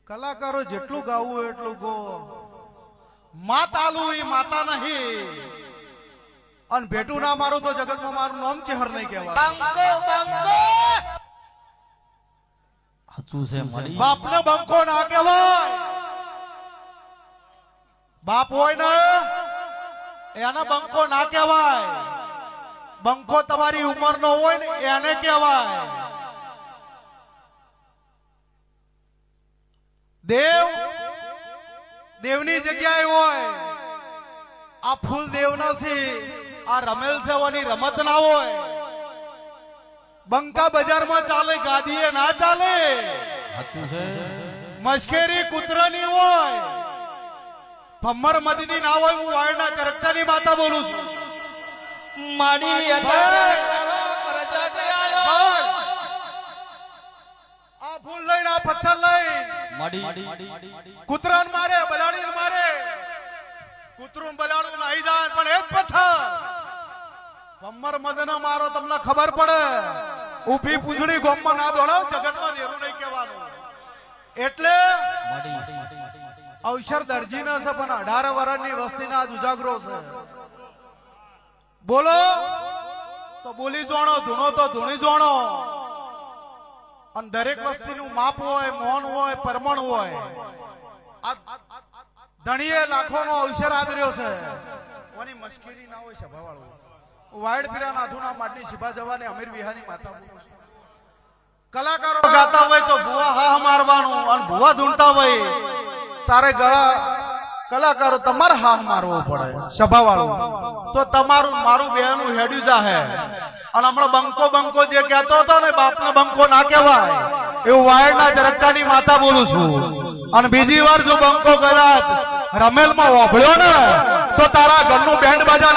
કલાકારો જેટલું ગાવું હોય એટલું ગો. માતાલું એ માતા નહીં અને ભેટું ના મારું તો જગતમાં મારું નામ ચહેર નહીં કહેવાય. બાપને બંકો ના કહેવાય. બાપ હોય ને એને બંકો ના કહેવાય. બંકો તમારી ઉંમર નો હોય ને એને કહેવાય. દેવ દેવની જગ્યાએ હોય. આ ફૂલ દેવ નથી, આ રમેલ સેવાની રમત ના હોય. બંકા બજારમાં ચાલે, ગાદીએ ના ચાલે. મશ્કેરી કૂતરાની હોય, ભમ્મર મદની ના હોય. હું વાળના કેરેક્ટરની માતા બોલું છું. આ ફૂલ લઈને આ પથ્થર લઈને કૂતરાને મારે, બલાડીને મારે. કૂતરું બલાડું નાહી જાય પણ એ જ પથ્થર. ભમ્મર મદન મારો તમને ખબર પડે. ઉભી પૂંછડી ગોમમાં ના દોડાવ, જગતમાં દેરું નહીં કહેવાનું. એટલે અવસર દરજી ના છે પણ 18 વર્ષની વસ્તીના આજ ઉજાગરો છે. બોલો તો બોલી જોણો, ધૂણો તો ધૂણી જોણો. અને દરેક વસ્તીનું માપ હોય, મૌન હોય, પરમણ હોય. ધણીએ લાખોનો અવસર આદર્યો છે. કોની મશ્કરી ના હોય સભાવાળો. વાયડ પીરા નાથુના માટની શિભા જવાની અમીર વિહાની માતા બોલું છું. કલાકારો ગાતા હોય તો ભુવા હા મારવાનું અને ભુવા ધૂણતા હોય તારે ગળા. કલાકારો તમારે હા મારવો પડે સભાવાળો, તો તમારું મારું બેનું હેડ્યું જાહે. અને હમણાં બંકો જે કહેતો હતો ને, બાપને બંકો ના કહેવાય, એવું વાયડના જરકટાની માતા બોલું છું. અને બીજી વાર જો બંકો કદાચ રમેલમાં વાપર્યો ને તો તારા ઘરનું બેન્ડ બાજા